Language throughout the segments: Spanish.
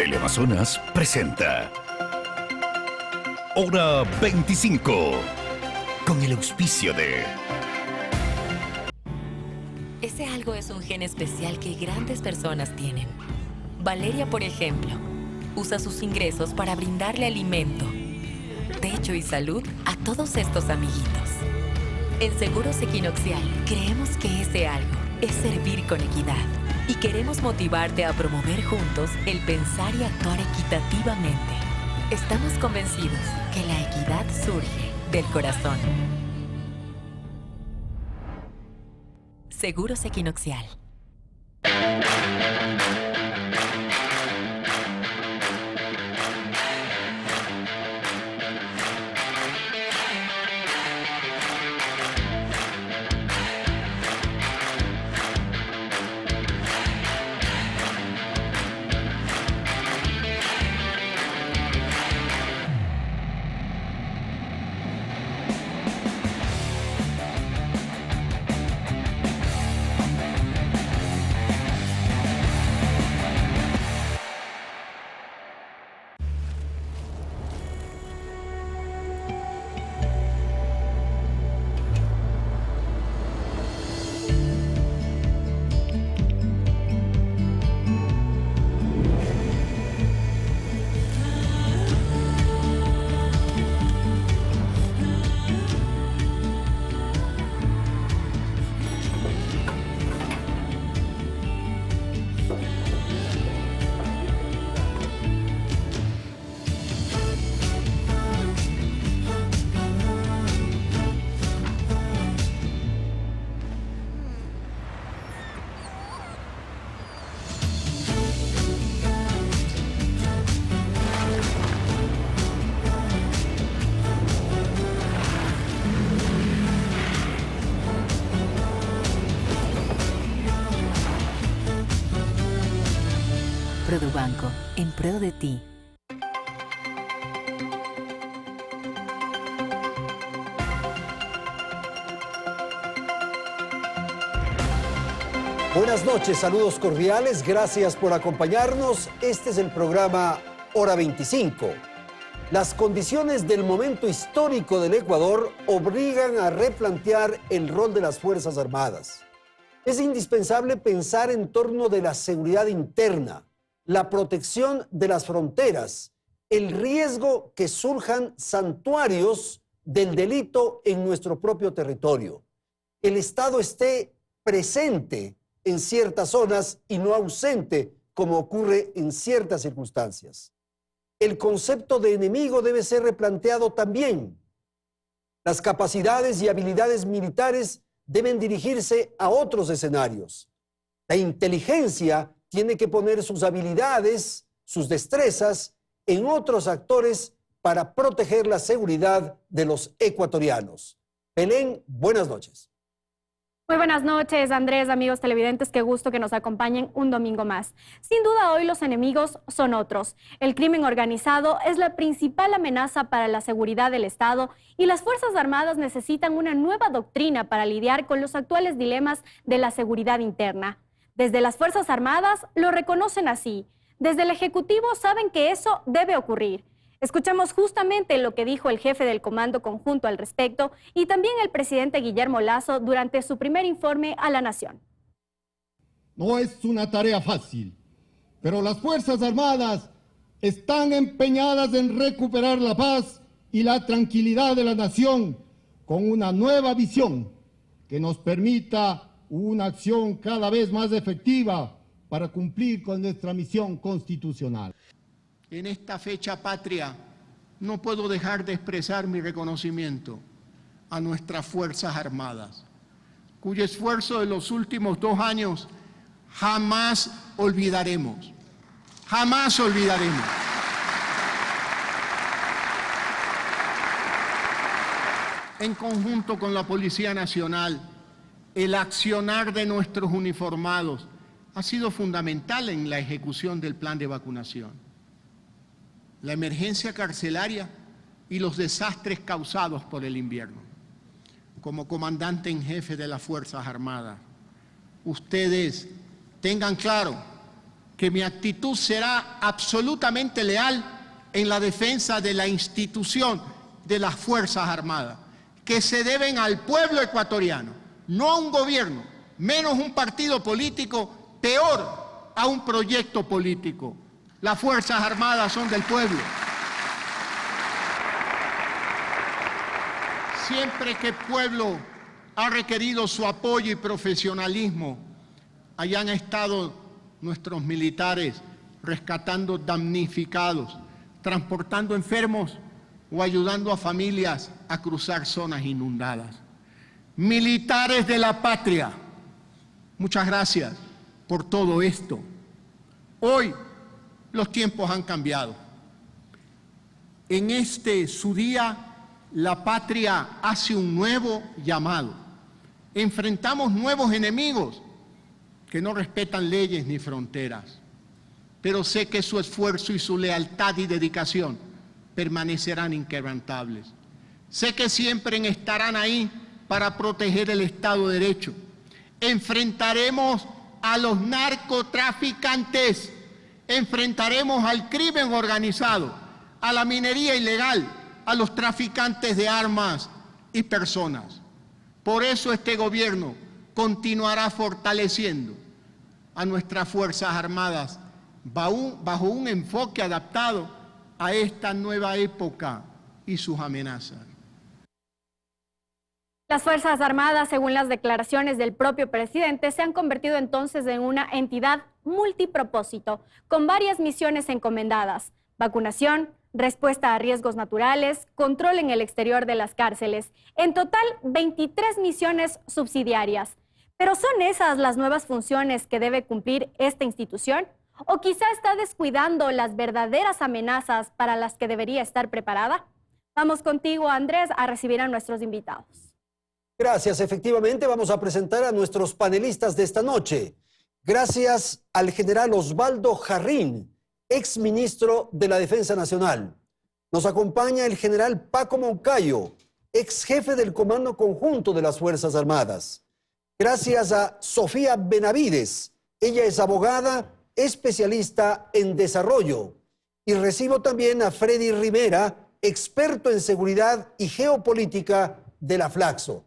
Teleamazonas presenta Hora 25 con el auspicio de... Ese algo es un gen especial que grandes personas tienen. Valeria, por ejemplo, usa sus ingresos para brindarle alimento, techo y salud a todos estos amiguitos. En Seguros Equinoxial creemos que ese algo es servir con equidad y queremos motivarte a promover juntos el pensar y actuar equitativamente. Estamos convencidos que la equidad surge del corazón. Seguros Equinoxial. Produbanco, en pro de ti. Buenas noches, saludos cordiales, gracias por acompañarnos. Este es el programa Hora 25. Las condiciones del momento histórico del Ecuador obligan a replantear el rol de las Fuerzas Armadas. Es indispensable pensar en torno de la seguridad interna, la protección de las fronteras, el riesgo que surjan santuarios del delito en nuestro propio territorio. El Estado esté presente en ciertas zonas y no ausente, como ocurre en ciertas circunstancias. El concepto de enemigo debe ser replanteado también. Las capacidades y habilidades militares deben dirigirse a otros escenarios. La inteligencia tiene que poner sus habilidades, sus destrezas en otros actores para proteger la seguridad de los ecuatorianos. Belén, buenas noches. Muy buenas noches, Andrés, amigos televidentes, qué gusto que nos acompañen un domingo más. Sin duda hoy los enemigos son otros. El crimen organizado es la principal amenaza para la seguridad del Estado y las Fuerzas Armadas necesitan una nueva doctrina para lidiar con los actuales dilemas de la seguridad interna. Desde las Fuerzas Armadas lo reconocen así. Desde el Ejecutivo saben que eso debe ocurrir. Escuchamos justamente lo que dijo el jefe del Comando Conjunto al respecto y también el presidente Guillermo Lasso durante su primer informe a la Nación. No es una tarea fácil, pero las Fuerzas Armadas están empeñadas en recuperar la paz y la tranquilidad de la nación con una nueva visión que nos permita una acción cada vez más efectiva para cumplir con nuestra misión constitucional. En esta fecha patria no puedo dejar de expresar mi reconocimiento a nuestras Fuerzas Armadas, cuyo esfuerzo de los últimos 2 años jamás olvidaremos. Jamás olvidaremos. En conjunto con la Policía Nacional, el accionar de nuestros uniformados ha sido fundamental en la ejecución del plan de vacunación. La emergencia carcelaria y los desastres causados por el invierno. Como comandante en jefe de las Fuerzas Armadas, ustedes tengan claro que mi actitud será absolutamente leal en la defensa de la institución de las Fuerzas Armadas, que se deben al pueblo ecuatoriano, no a un gobierno, menos un partido político, peor a un proyecto político. Las Fuerzas Armadas son del pueblo. Siempre que el pueblo ha requerido su apoyo y profesionalismo, allá han estado nuestros militares rescatando damnificados, transportando enfermos o ayudando a familias a cruzar zonas inundadas. Militares de la patria, muchas gracias por todo esto. Hoy los tiempos han cambiado. En su día, la patria hace un nuevo llamado. Enfrentamos nuevos enemigos que no respetan leyes ni fronteras. Pero sé que su esfuerzo y su lealtad y dedicación permanecerán inquebrantables. Sé que siempre estarán ahí para proteger el Estado de Derecho. Enfrentaremos a los narcotraficantes, enfrentaremos al crimen organizado, a la minería ilegal, a los traficantes de armas y personas. Por eso este gobierno continuará fortaleciendo a nuestras Fuerzas Armadas bajo un enfoque adaptado a esta nueva época y sus amenazas. Las Fuerzas Armadas, según las declaraciones del propio presidente, se han convertido entonces en una entidad multipropósito, con varias misiones encomendadas: vacunación, respuesta a riesgos naturales, control en el exterior de las cárceles. En total, 23 misiones subsidiarias. ¿Pero son esas las nuevas funciones que debe cumplir esta institución? ¿O quizá está descuidando las verdaderas amenazas para las que debería estar preparada? Vamos contigo, Andrés, a recibir a nuestros invitados. Gracias. Efectivamente, vamos a presentar a nuestros panelistas de esta noche. Gracias al general Osvaldo Jarrín, exministro de la Defensa Nacional. Nos acompaña el general Paco Moncayo, ex jefe del Comando Conjunto de las Fuerzas Armadas. Gracias a Sofía Benavides. Ella es abogada, especialista en desarrollo. Y recibo también a Freddy Rivera, experto en seguridad y geopolítica de la Flaxo.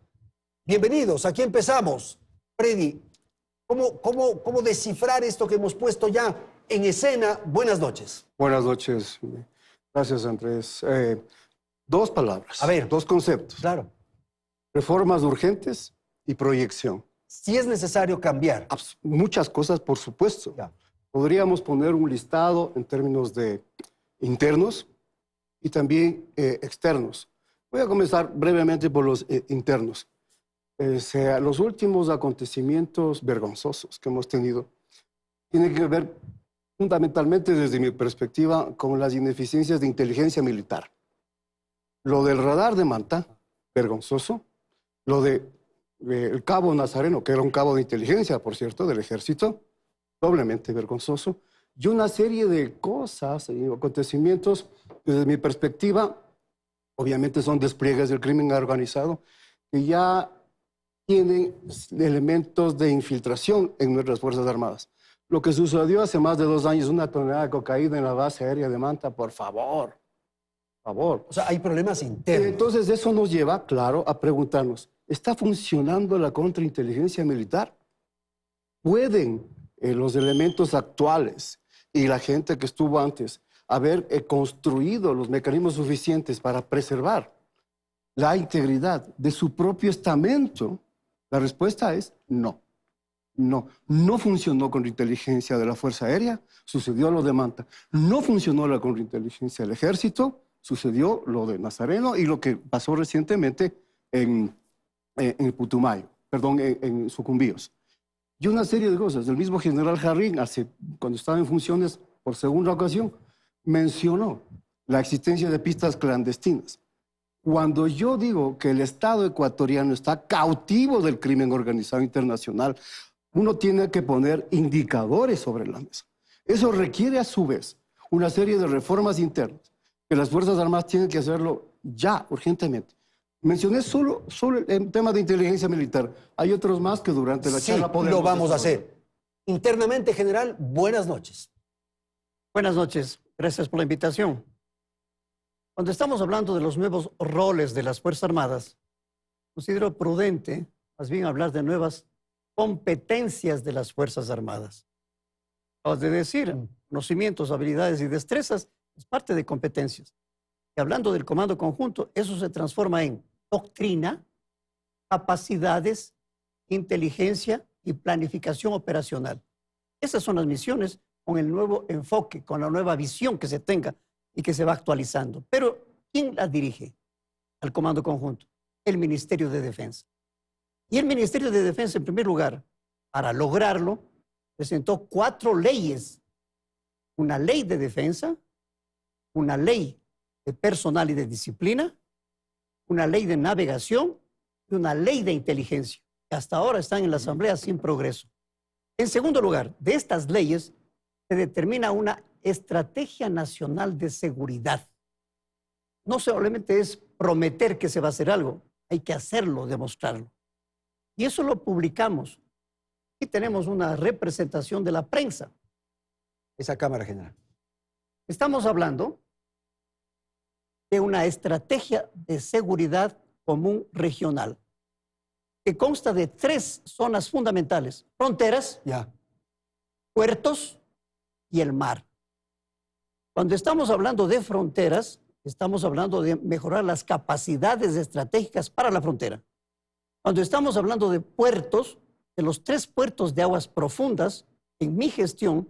Bienvenidos, aquí empezamos. Freddy, ¿cómo descifrar esto que hemos puesto ya en escena? Buenas noches. Buenas noches. Gracias, Andrés. Dos palabras. A ver. Dos conceptos. Claro. Reformas urgentes y proyección. Si es necesario cambiar. Muchas cosas, por supuesto. Ya. Podríamos poner un listado en términos de internos y también externos. Voy a comenzar brevemente por los internos. Los últimos acontecimientos vergonzosos que hemos tenido tienen que ver fundamentalmente, desde mi perspectiva, con las ineficiencias de inteligencia militar. Lo del radar de Manta, vergonzoso. Lo del cabo Nazareno, que era un cabo de inteligencia, por cierto, del ejército, doblemente vergonzoso. Y una serie de cosas y acontecimientos, desde mi perspectiva, obviamente son despliegues del crimen organizado, que ya tienen elementos de infiltración en nuestras Fuerzas Armadas. Lo que sucedió hace más de 2 años, una tonelada de cocaína en la base aérea de Manta, por favor. O sea, hay problemas internos. Entonces eso nos lleva, claro, a preguntarnos, ¿está funcionando la contrainteligencia militar? ¿Pueden los elementos actuales y la gente que estuvo antes haber construido los mecanismos suficientes para preservar la integridad de su propio estamento? La respuesta es no. No funcionó con la inteligencia de la Fuerza Aérea, sucedió lo de Manta. No funcionó la contrainteligencia del Ejército, sucedió lo de Nazareno y lo que pasó recientemente en Putumayo, en Sucumbíos. Y una serie de cosas. El mismo general Jarrín, cuando estaba en funciones por segunda ocasión, mencionó la existencia de pistas clandestinas. Cuando yo digo que el Estado ecuatoriano está cautivo del crimen organizado internacional, uno tiene que poner indicadores sobre la mesa. Eso requiere a su vez una serie de reformas internas, que las Fuerzas Armadas tienen que hacerlo ya, urgentemente. Mencioné solo el tema de inteligencia militar. Hay otros más que durante la charla podemos lo vamos a hacer. Internamente, general, buenas noches. Buenas noches, gracias por la invitación. Cuando estamos hablando de los nuevos roles de las Fuerzas Armadas, considero prudente más bien hablar de nuevas competencias de las Fuerzas Armadas. Acabas de decir, conocimientos, habilidades y destrezas es parte de competencias. Y hablando del comando conjunto, eso se transforma en doctrina, capacidades, inteligencia y planificación operacional. Esas son las misiones con el nuevo enfoque, con la nueva visión que se tenga y que se va actualizando. Pero, ¿quién la dirige al comando conjunto? El Ministerio de Defensa. Y el Ministerio de Defensa, en primer lugar, para lograrlo, presentó 4 leyes. Una ley de defensa, una ley de personal y de disciplina, una ley de navegación y una ley de inteligencia, que hasta ahora están en la Asamblea sin progreso. En segundo lugar, de estas leyes se determina una estrategia nacional de seguridad. No solamente es prometer que se va a hacer algo, hay que hacerlo, demostrarlo. Y eso lo publicamos. Aquí tenemos una representación de la prensa. Esa cámara, general. Estamos hablando de una estrategia de seguridad común regional que consta de 3 zonas fundamentales: fronteras, puertos y el mar. Cuando estamos hablando de fronteras, estamos hablando de mejorar las capacidades estratégicas para la frontera. Cuando estamos hablando de puertos, de los 3 puertos de aguas profundas, en mi gestión,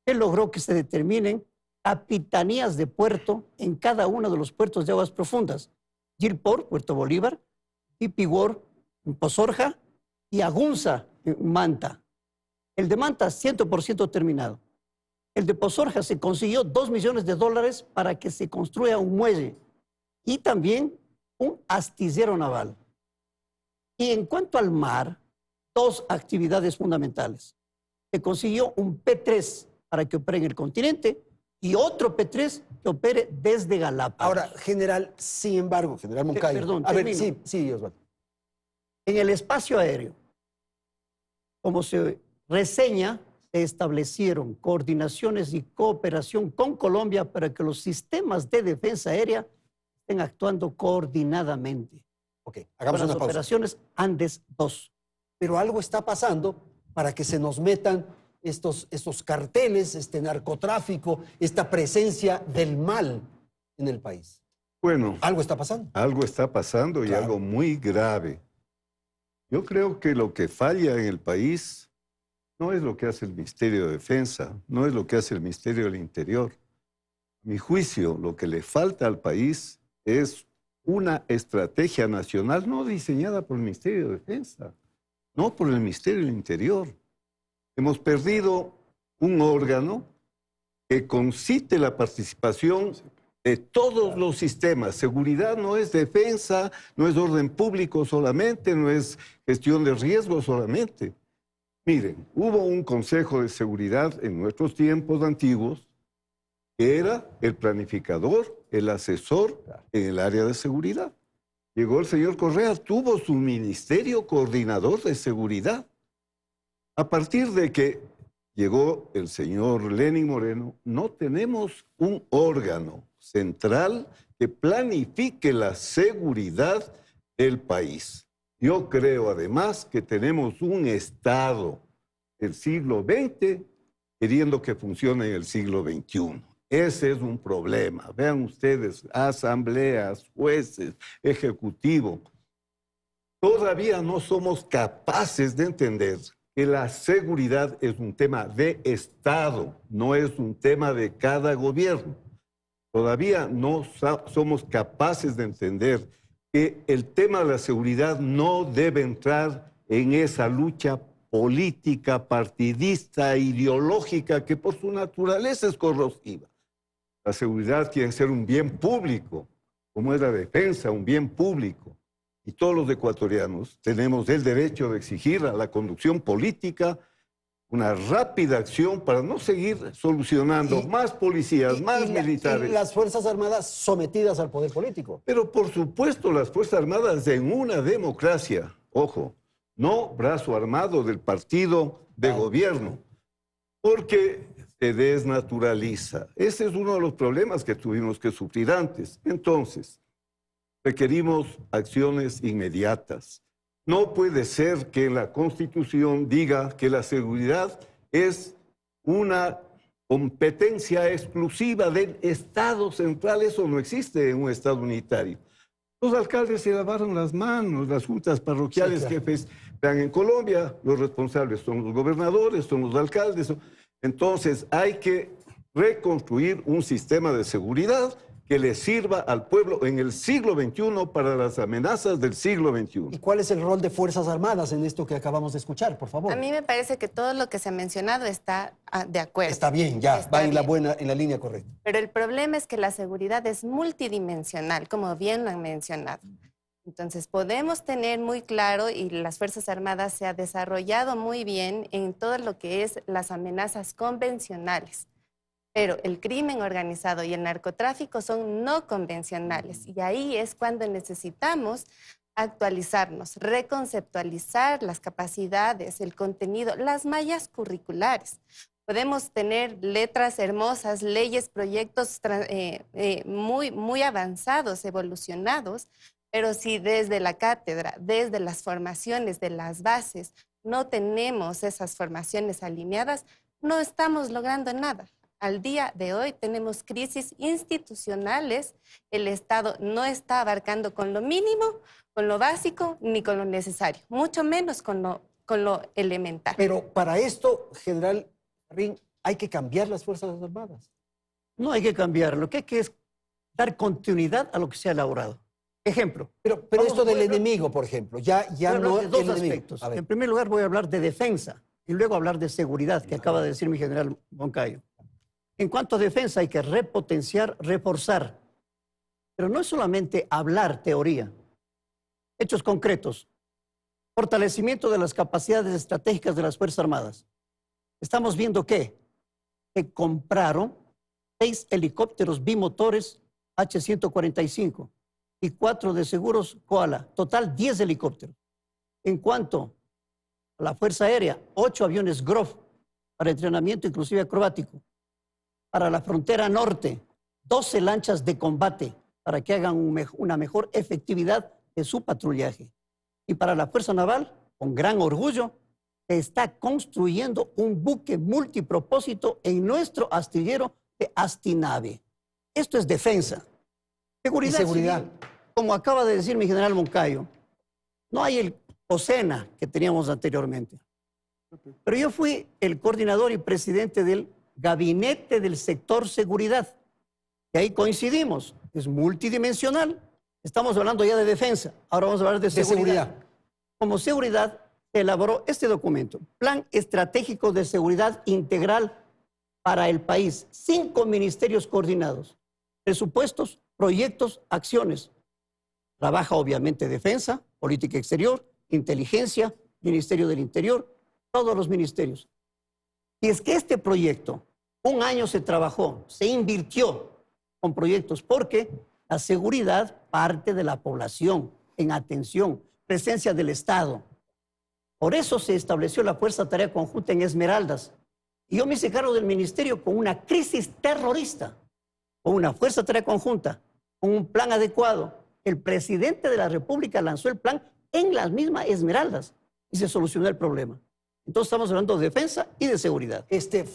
se logró que se determinen capitanías de puerto en cada uno de los puertos de aguas profundas. Gilport, Puerto Bolívar, Ipiwor, en Pozorja, y Agunza, en Manta. El de Manta, 100% terminado. El de Pozorja se consiguió $2 millones para que se construya un muelle y también un astillero naval. Y en cuanto al mar, 2 actividades fundamentales. Se consiguió un P3 para que opere en el continente y otro P3 que opere desde Galápagos. Ahora, general, sin embargo, general Moncayo. Perdón, a ver, termino. sí, Osvaldo. En el espacio aéreo, como se reseña, se establecieron coordinaciones y cooperación con Colombia para que los sistemas de defensa aérea estén actuando coordinadamente. Ok, hagamos Con una las pausa. operaciones Andes 2. Pero algo está pasando para que se nos metan estos carteles, este narcotráfico, esta presencia del mal en el país. Bueno, Algo está pasando. algo está pasando y Claro. algo muy grave. Yo creo que lo que falla en el país no es lo que hace el Ministerio de Defensa, no es lo que hace el Ministerio del Interior. A mi juicio, lo que le falta al país es una estrategia nacional no diseñada por el Ministerio de Defensa, no por el Ministerio del Interior. Hemos perdido un órgano que concite la participación de todos los sistemas. Seguridad no es defensa, no es orden público solamente, no es gestión de riesgos solamente. Miren, hubo un Consejo de Seguridad en nuestros tiempos antiguos que era el planificador, el asesor en el área de seguridad. Llegó el señor Correa, tuvo su ministerio coordinador de seguridad. A partir de que llegó el señor Lenín Moreno, no tenemos un órgano central que planifique la seguridad del país. Yo creo además que tenemos un Estado del siglo XX queriendo que funcione en el siglo XXI. Ese es un problema. Vean ustedes, asambleas, jueces, ejecutivo. Todavía no somos capaces de entender que la seguridad es un tema de Estado, no es un tema de cada gobierno. Todavía no somos capaces de entender que el tema de la seguridad no debe entrar en esa lucha política, partidista, ideológica, que por su naturaleza es corrosiva. La seguridad quiere ser un bien público, como es la defensa, un bien público. Y todos los ecuatorianos tenemos el derecho de exigir a la conducción política una rápida acción para no seguir solucionando más policías, más militares. Y las Fuerzas Armadas sometidas al poder político. Pero por supuesto las Fuerzas Armadas en una democracia, ojo, no brazo armado del partido de gobierno, porque se desnaturaliza. Ese es uno de los problemas que tuvimos que sufrir antes. Entonces, requerimos acciones inmediatas. No puede ser que la Constitución diga que la seguridad es una competencia exclusiva del Estado central. Eso no existe en un Estado unitario. Los alcaldes se lavaron las manos, las juntas parroquiales, Sí, claro. jefes. Vean, en Colombia los responsables son los gobernadores, son los alcaldes. Entonces hay que reconstruir un sistema de seguridad que le sirva al pueblo en el siglo XXI para las amenazas del siglo XXI. ¿Y cuál es el rol de Fuerzas Armadas en esto que acabamos de escuchar, por favor? A mí me parece que todo lo que se ha mencionado está de acuerdo. Está bien, ya, Está va en la bien. en la línea correcta. Pero el problema es que la seguridad es multidimensional, como bien lo han mencionado. Entonces, podemos tener muy claro, y las Fuerzas Armadas se ha desarrollado muy bien en todo lo que es las amenazas convencionales. Pero el crimen organizado y el narcotráfico son no convencionales. Y ahí es cuando necesitamos actualizarnos, reconceptualizar las capacidades, el contenido, las mallas curriculares. Podemos tener letras hermosas, leyes, proyectos muy avanzados, evolucionados, pero si desde la cátedra, desde las formaciones de las bases, no tenemos esas formaciones alineadas, no estamos logrando nada. Al día de hoy tenemos crisis institucionales, el Estado no está abarcando con lo mínimo, con lo básico, ni con lo necesario, mucho menos con lo elemental. Pero para esto, General Ring, hay que cambiar las Fuerzas Armadas. No hay que cambiar, lo que hay que es dar continuidad a lo que se ha elaborado. Ejemplo. Pero Vamos, esto del voy a hablar- enemigo, por ejemplo, ya Voy a hablar no de dos el enemigo. aspectos. A ver. En primer lugar voy a hablar de defensa y luego hablar de seguridad, que acaba de decir mi general Moncayo. En cuanto a defensa hay que repotenciar, reforzar. Pero no es solamente hablar teoría. Hechos concretos. Fortalecimiento de las capacidades estratégicas de las Fuerzas Armadas. Estamos viendo que compraron 6 helicópteros bimotores H-145 y 4 de seguros Koala. Total 10 helicópteros. En cuanto a la Fuerza Aérea, 8 aviones Grof para entrenamiento inclusive acrobático. Para la frontera norte, 12 lanchas de combate para que hagan una mejor efectividad de su patrullaje. Y para la Fuerza Naval, con gran orgullo, se está construyendo un buque multipropósito en nuestro astillero de Astinave. Esto es defensa. Seguridad. Y seguridad. Civil, como acaba de decir mi general Moncayo, no hay el COSENA que teníamos anteriormente. Pero yo fui el coordinador y presidente del Gabinete del Sector Seguridad. Y ahí coincidimos. Es multidimensional. Estamos hablando ya de defensa. Ahora vamos a hablar de seguridad. Como seguridad, se elaboró este documento, Plan Estratégico de Seguridad Integral para el país. 5 ministerios coordinados. Presupuestos, proyectos, acciones. Trabaja obviamente defensa, política exterior, inteligencia, Ministerio del Interior, todos los ministerios. Y es que este proyecto, 1 año se trabajó, se invirtió con proyectos, porque la seguridad parte de la población, en atención, presencia del Estado. Por eso se estableció la Fuerza Tarea Conjunta en Esmeraldas. Y yo me hice cargo del ministerio con una crisis terrorista, con una Fuerza Tarea Conjunta, con un plan adecuado. El presidente de la República lanzó el plan en las mismas Esmeraldas y se solucionó el problema. Entonces estamos hablando de defensa y de seguridad.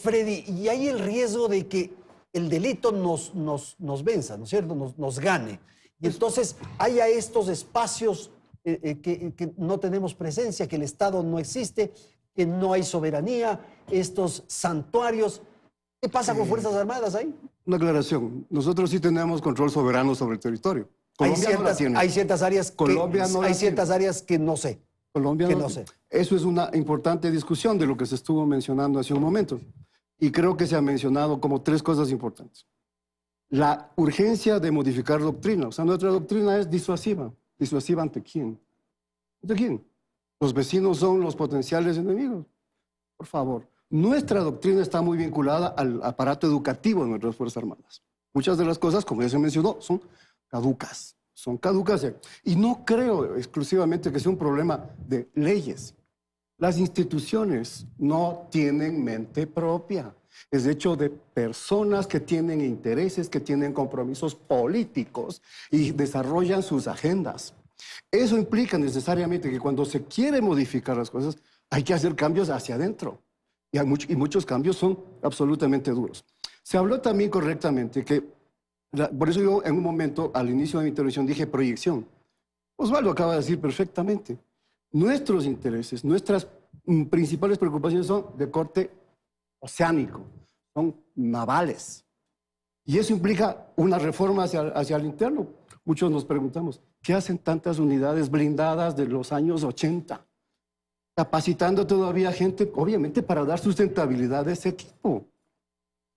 Freddy, y hay el riesgo de que el delito nos venza, ¿no es cierto? Nos gane. Y entonces haya estos espacios que no tenemos presencia, que el Estado no existe, que no hay soberanía, estos santuarios. ¿Qué pasa con Fuerzas Armadas ahí? Una aclaración. Nosotros sí tenemos control soberano sobre el territorio. Colombia no la tiene. Hay ciertas áreas Colombia no la hay tiene. ciertas áreas que no sé. Colombia que no no tiene. sé. Eso es una importante discusión de lo que se estuvo mencionando hace un momento. Y creo que se ha mencionado como 3 cosas importantes. La urgencia de modificar doctrina. O sea, nuestra doctrina es disuasiva. ¿Disuasiva ante quién? ¿Ante quién? Los vecinos son los potenciales enemigos. Por favor. Nuestra doctrina está muy vinculada al aparato educativo de nuestras Fuerzas Armadas. Muchas de las cosas, como ya se mencionó, son caducas. Son caducas. Y no creo exclusivamente que sea un problema de leyes. Las instituciones no tienen mente propia. Es hecho de personas que tienen intereses, que tienen compromisos políticos y desarrollan sus agendas. Eso implica necesariamente que cuando se quiere modificar las cosas, hay que hacer cambios hacia adentro. Y muchos cambios son absolutamente duros. Se habló también correctamente que, por eso yo en un momento, al inicio de mi intervención, dije proyección. Osvaldo acaba de decir perfectamente. Nuestros intereses, nuestras principales preocupaciones son de corte oceánico, son navales. Y eso implica una reforma hacia el interno. Muchos nos preguntamos, ¿qué hacen tantas unidades blindadas de los años 80? Capacitando todavía gente, obviamente, para dar sustentabilidad a ese equipo.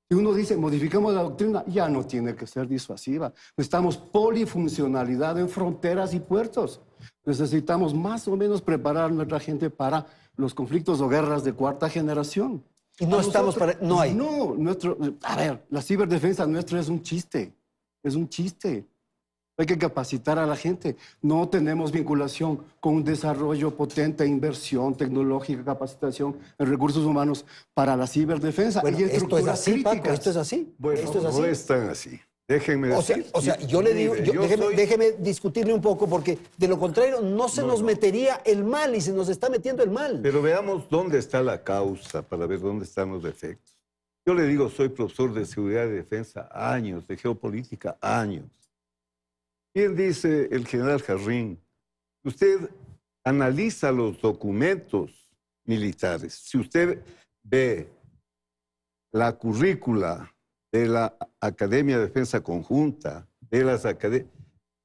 Y uno dice, modificamos la doctrina, ya no tiene que ser disuasiva. Necesitamos polifuncionalidad en fronteras y puertos. Necesitamos más o menos preparar a nuestra gente para los conflictos o guerras de cuarta generación. Y no estamos para... No hay. No, a ver, la ciberdefensa nuestra es un chiste. Es un chiste. Hay que capacitar a la gente. No tenemos vinculación con un desarrollo potente, inversión tecnológica, capacitación en recursos humanos para la ciberdefensa. Bueno, y esto es así, críticas. Paco, esto es así. Bueno, esto es así. no es tan así. Déjenme decir. O sea, yo le digo, déjeme discutirle un poco, porque de lo contrario no se nos metería el mal y se nos está metiendo el mal. Pero veamos dónde está la causa para ver dónde están los defectos. Yo le digo, soy profesor de seguridad y defensa años, de geopolítica años. Bien dice el general Jarrín, usted analiza los documentos militares. Si usted ve la currícula de la Academia de Defensa Conjunta, de las academias,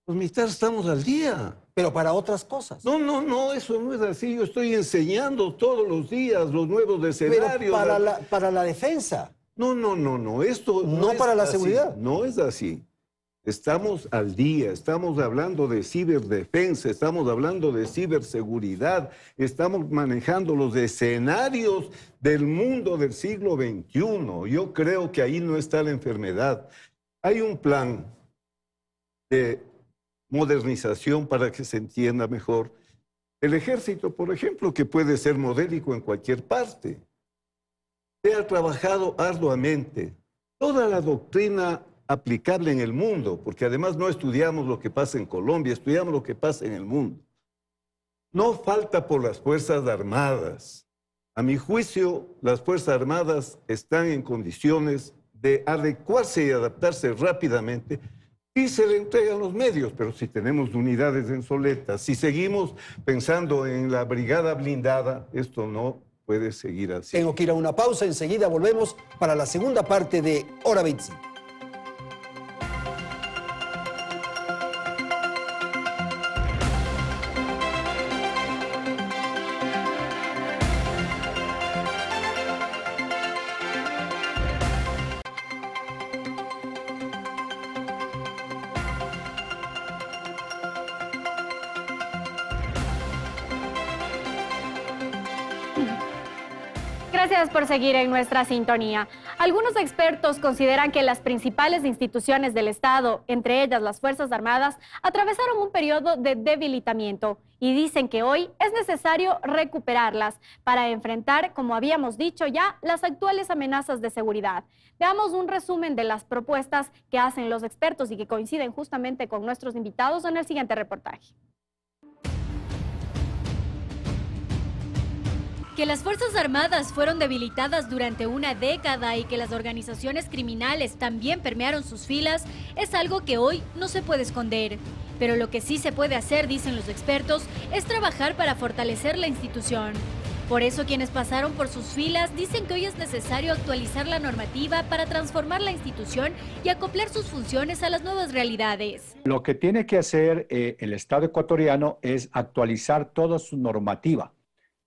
los militares estamos al día. Pero para otras cosas. No, eso no es así. Yo estoy enseñando todos los días los nuevos escenarios. Pero para la defensa. No. Esto no es para la así. seguridad. No es así. Estamos al día, estamos hablando de ciberdefensa, estamos hablando de ciberseguridad, estamos manejando los escenarios del mundo del siglo XXI. Yo creo que ahí no está la enfermedad. Hay un plan de modernización para que se entienda mejor. El ejército, por ejemplo, que puede ser modélico en cualquier parte. Se ha trabajado arduamente. Toda la doctrina aplicable en el mundo, porque además no estudiamos lo que pasa en Colombia, estudiamos lo que pasa en el mundo. No falta por las Fuerzas Armadas. A mi juicio, las Fuerzas Armadas están en condiciones de adecuarse y adaptarse rápidamente y se le entregan los medios, pero si tenemos unidades obsoletas, si seguimos pensando en la brigada blindada, esto no puede seguir así. Tengo que ir a una pausa, enseguida volvemos para la segunda parte de Hora 25. Gracias por seguir en nuestra sintonía. Algunos expertos consideran que las principales instituciones del Estado, entre ellas las Fuerzas Armadas, atravesaron un periodo de debilitamiento y dicen que hoy es necesario recuperarlas para enfrentar, como habíamos dicho ya, las actuales amenazas de seguridad. Veamos un resumen de las propuestas que hacen los expertos y que coinciden justamente con nuestros invitados en el siguiente reportaje. Que las Fuerzas Armadas fueron debilitadas durante una década y que las organizaciones criminales también permearon sus filas es algo que hoy no se puede esconder. Pero lo que sí se puede hacer, dicen los expertos, es trabajar para fortalecer la institución. Por eso quienes pasaron por sus filas dicen que hoy es necesario actualizar la normativa para transformar la institución y acoplar sus funciones a las nuevas realidades. Lo que tiene que hacer el Estado ecuatoriano es actualizar toda su normativa.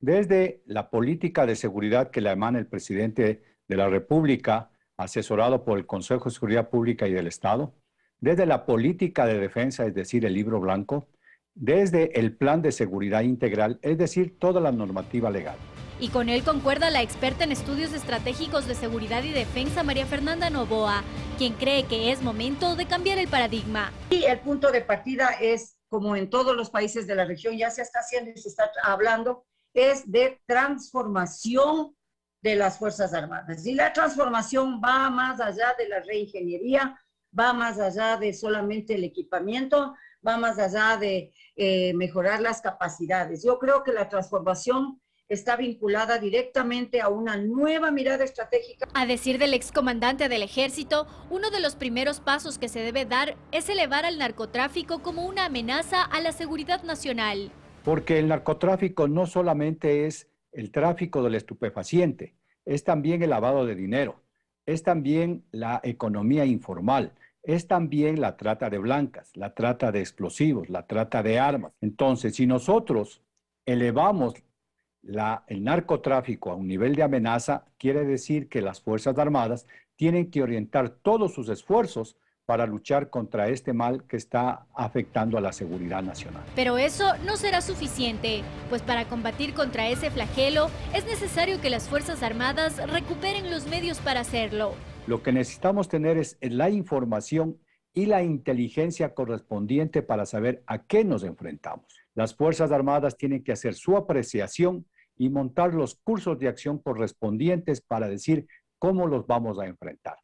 Desde la política de seguridad que la emana el presidente de la República, asesorado por el Consejo de Seguridad Pública y del Estado, desde la política de defensa, es decir, el libro blanco, desde el plan de seguridad integral, es decir, toda la normativa legal. Y con él concuerda la experta en estudios estratégicos de seguridad y defensa, María Fernanda Novoa, quien cree que es momento de cambiar el paradigma. Y el punto de partida es, como en todos los países de la región, ya se está haciendo y se está hablando, es de transformación de las Fuerzas Armadas. Y la transformación va más allá de la reingeniería, va más allá de solamente el equipamiento, va más allá de mejorar las capacidades. Yo creo que la transformación está vinculada directamente a una nueva mirada estratégica. A decir del excomandante del Ejército, uno de los primeros pasos que se debe dar es elevar al narcotráfico como una amenaza a la seguridad nacional. Porque el narcotráfico no solamente es el tráfico del estupefaciente, es también el lavado de dinero, es también la economía informal, es también la trata de blancas, la trata de explosivos, la trata de armas. Entonces, si nosotros elevamos el narcotráfico a un nivel de amenaza, quiere decir que las Fuerzas Armadas tienen que orientar todos sus esfuerzos para luchar contra este mal que está afectando a la seguridad nacional. Pero eso no será suficiente, pues para combatir contra ese flagelo es necesario que las Fuerzas Armadas recuperen los medios para hacerlo. Lo que necesitamos tener es la información y la inteligencia correspondiente para saber a qué nos enfrentamos. Las Fuerzas Armadas tienen que hacer su apreciación y montar los cursos de acción correspondientes para decir cómo los vamos a enfrentar.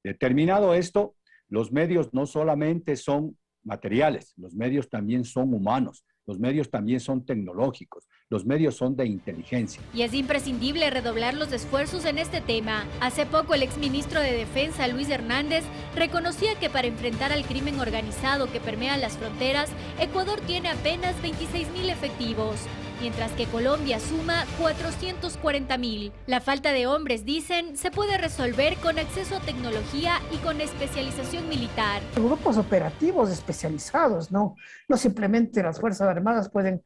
Determinado esto, los medios no solamente son materiales, los medios también son humanos, los medios también son tecnológicos, los medios son de inteligencia. Y es imprescindible redoblar los esfuerzos en este tema. Hace poco el exministro de Defensa, Luis Hernández, reconocía que para enfrentar al crimen organizado que permea las fronteras, Ecuador tiene apenas 26.000 efectivos, mientras que Colombia suma 440.000. La falta de hombres, dicen, se puede resolver con acceso a tecnología y con especialización militar. Grupos operativos especializados, no simplemente las Fuerzas Armadas pueden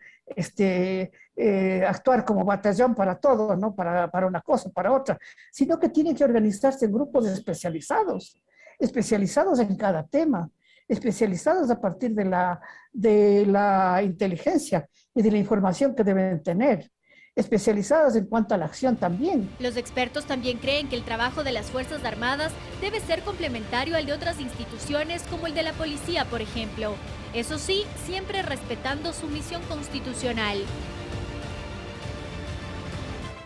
actuar como batallón para todo, ¿no? Para una cosa, para otra, sino que tienen que organizarse en grupos especializados en cada tema, especializados a partir de la inteligencia y de la información que deben tener, especializadas en cuanto a la acción también. Los expertos también creen que el trabajo de las Fuerzas Armadas debe ser complementario al de otras instituciones como el de la policía, por ejemplo. Eso sí, siempre respetando su misión constitucional.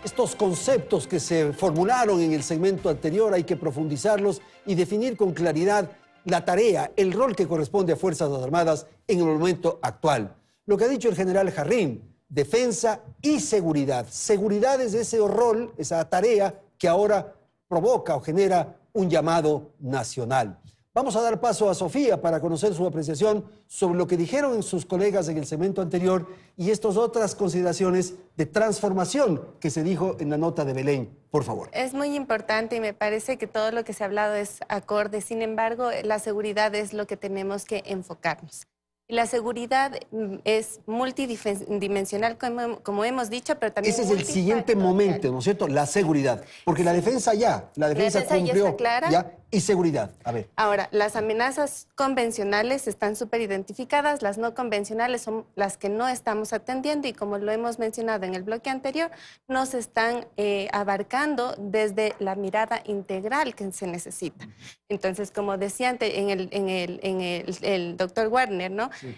Estos conceptos que se formularon en el segmento anterior hay que profundizarlos y definir con claridad la tarea, el rol que corresponde a Fuerzas Armadas en el momento actual. Lo que ha dicho el general Jarrín, defensa y seguridad. Seguridad es ese rol, esa tarea que ahora provoca o genera un llamado nacional. Vamos a dar paso a Sofía para conocer su apreciación sobre lo que dijeron sus colegas en el segmento anterior y estas otras consideraciones de transformación que se dijo en la nota de Belén. Por favor. Es muy importante y me parece que todo lo que se ha hablado es acorde. Sin embargo, la seguridad es lo que tenemos que enfocarnos. La seguridad es multidimensional, como hemos dicho, pero también ese es el siguiente momento, ¿no es cierto? La seguridad. Porque la defensa cumplió, ya está clara. Ya, y seguridad. A ver. Ahora, las amenazas convencionales están súper identificadas, las no convencionales son las que no estamos atendiendo y como lo hemos mencionado en el bloque anterior, no se están abarcando desde la mirada integral que se necesita. Entonces, como decía antes el doctor Warner, ¿no? Sí.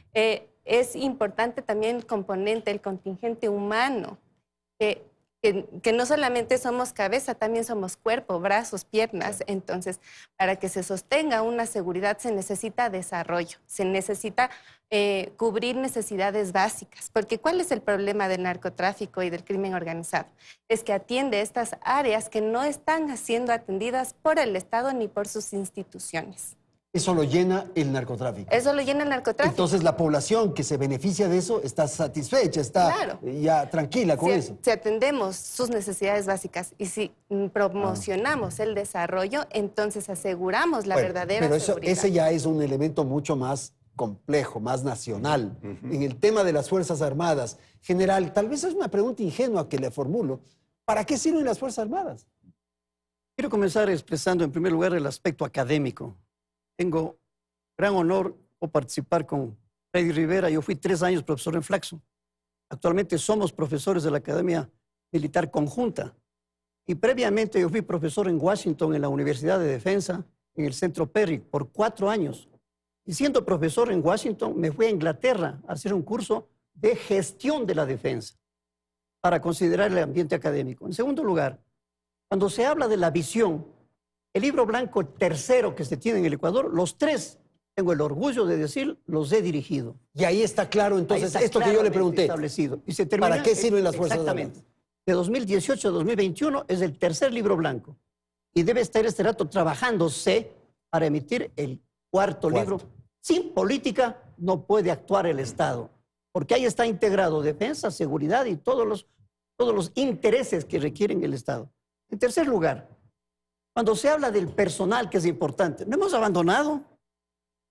Es importante también el componente, el contingente humano, que no solamente somos cabeza, también somos cuerpo, brazos, piernas. Entonces, para que se sostenga una seguridad se necesita desarrollo, se necesita cubrir necesidades básicas. Porque ¿cuál es el problema del narcotráfico y del crimen organizado? Es que atiende estas áreas que no están siendo atendidas por el Estado ni por sus instituciones. Eso lo llena el narcotráfico. Eso lo llena el narcotráfico. Entonces la población que se beneficia de eso está satisfecha, está ya tranquila con eso. Si atendemos sus necesidades básicas y si promocionamos el desarrollo, entonces aseguramos la verdadera seguridad. Pero ese ya es un elemento mucho más complejo, más nacional. En el tema de las Fuerzas Armadas, general, tal vez es una pregunta ingenua que le formulo. ¿Para qué sirven las Fuerzas Armadas? Quiero comenzar expresando en primer lugar el aspecto académico. Tengo gran honor por participar con Freddy Rivera. Yo fui 3 años profesor en Flaxo. Actualmente somos profesores de la Academia Militar Conjunta. Y previamente yo fui profesor en Washington, en la Universidad de Defensa, en el Centro Perry, por 4 años. Y siendo profesor en Washington, me fui a Inglaterra a hacer un curso de gestión de la defensa. para considerar el ambiente académico. En segundo lugar, cuando se habla de la visión, el libro blanco tercero que se tiene en el Ecuador, los tres, tengo el orgullo de decir, los he dirigido. Y ahí está claro, entonces, esto que yo le pregunté. Establecido. Y se termina, ¿Para qué sirven las Fuerzas Exactamente. Armadas? De 2018 a 2021 es el tercer libro blanco. Y debe estar este rato trabajándose para emitir el cuarto libro. Sin política no puede actuar el Estado, porque ahí está integrado defensa, seguridad y todos los intereses que requieren el Estado. En tercer lugar, cuando se habla del personal, que es importante, no hemos abandonado.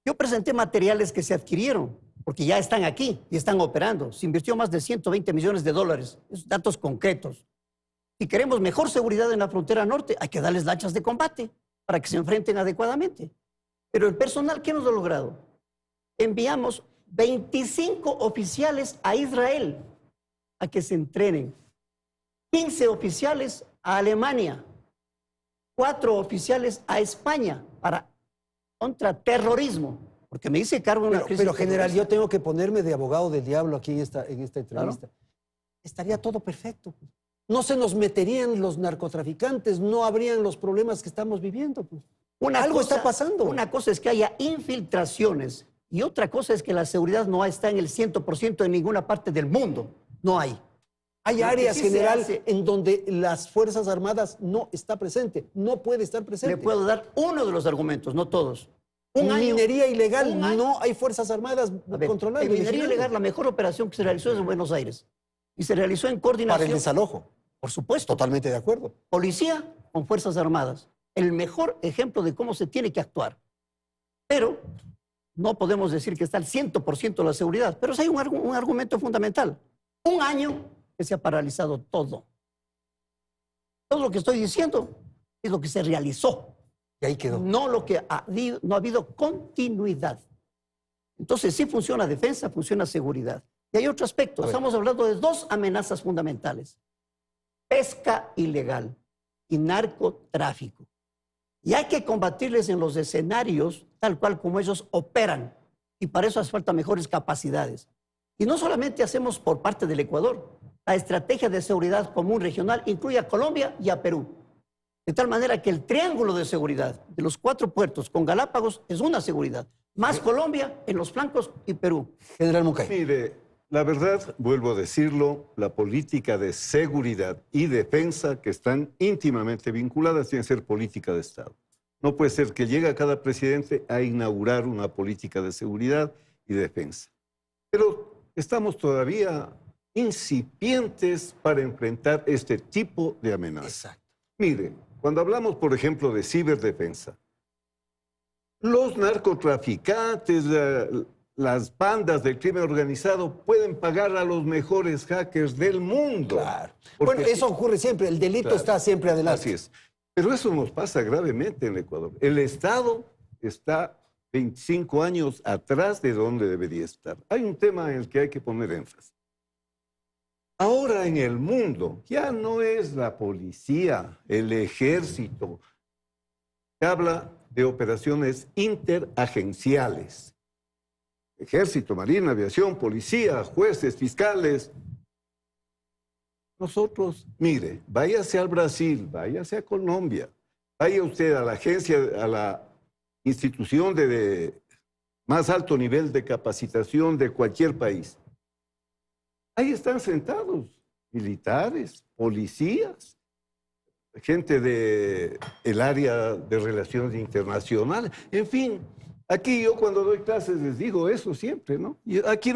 Yo presenté materiales que se adquirieron, porque ya están aquí y están operando. Se invirtió más de 120 millones de dólares. Esos datos concretos. Si queremos mejor seguridad en la frontera norte, hay que darles lanchas de combate para que se enfrenten adecuadamente. Pero el personal, ¿qué hemos logrado? Enviamos 25 oficiales a Israel a que se entrenen, 15 oficiales a Alemania, 4 oficiales a España para contraterrorismo, porque me hice cargo de una crisis. Pero general, yo tengo que ponerme de abogado del diablo aquí en esta entrevista. Claro. Estaría todo perfecto. No se nos meterían los narcotraficantes, no habrían los problemas que estamos viviendo. Algo está pasando. Una cosa es que haya infiltraciones y otra cosa es que la seguridad no está en el 100% en ninguna parte del mundo. No hay. Hay áreas, general, en donde las Fuerzas Armadas no está presente, no puede estar presente. Le puedo dar uno de los argumentos, no todos. Minería ilegal, no hay Fuerzas Armadas controlando. En minería ilegal, la mejor operación que se realizó es en Buenos Aires. Y se realizó en coordinación. Para el desalojo. Por supuesto. Totalmente de acuerdo. Policía con Fuerzas Armadas. El mejor ejemplo de cómo se tiene que actuar. Pero no podemos decir que está al 100% la seguridad. Pero sí hay un argumento fundamental. Un año que se ha paralizado todo. Todo lo que estoy diciendo es lo que se realizó. Y ahí quedó. No lo que no ha habido continuidad. Entonces sí funciona defensa, funciona seguridad. Y hay otro aspecto. Estamos hablando de dos amenazas fundamentales. Pesca ilegal y narcotráfico. Y hay que combatirles en los escenarios tal cual como ellos operan. Y para eso hace falta mejores capacidades. Y no solamente hacemos por parte del Ecuador. La estrategia de seguridad común regional incluye a Colombia y a Perú. De tal manera que el triángulo de seguridad de los 4 puertos con Galápagos es una seguridad. Más Colombia en los flancos y Perú. General Mucay. Mire, la verdad, vuelvo a decirlo, la política de seguridad y defensa que están íntimamente vinculadas tiene que ser política de Estado. No puede ser que llegue cada presidente a inaugurar una política de seguridad y defensa. Pero estamos todavía incipientes para enfrentar este tipo de amenazas. Exacto. Mire, cuando hablamos, por ejemplo, de ciberdefensa, los narcotraficantes, las bandas del crimen organizado pueden pagar a los mejores hackers del mundo. Claro. Bueno, eso ocurre siempre, el delito está siempre adelante. Así es. Pero eso nos pasa gravemente en Ecuador. El Estado está 25 años atrás de donde debería estar. Hay un tema en el que hay que poner énfasis. Ahora en el mundo ya no es la policía, el ejército. Se habla de operaciones interagenciales. Ejército, Marina, Aviación, Policía, jueces, fiscales. Nosotros, mire, váyase al Brasil, váyase a Colombia, vaya usted a la agencia, a la institución de más alto nivel de capacitación de cualquier país. Ahí están sentados militares, policías, gente del área de relaciones internacionales, en fin. Aquí yo cuando doy clases les digo eso siempre, ¿no? Y aquí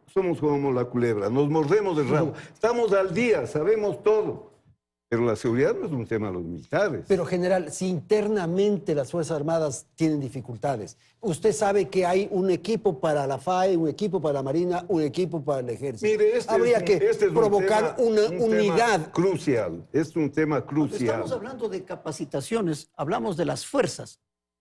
somos como la culebra, nos mordemos del rabo. Estamos al día, sabemos todo. Pero la seguridad no es un tema de los militares. Pero, general, si internamente las Fuerzas Armadas tienen dificultades, usted sabe que hay un equipo para la FAE, un equipo para la Marina, un equipo para el Ejército. Mire, habría que provocar una unidad. Tema crucial, es un tema crucial. Cuando estamos hablando de capacitaciones, hablamos de las fuerzas.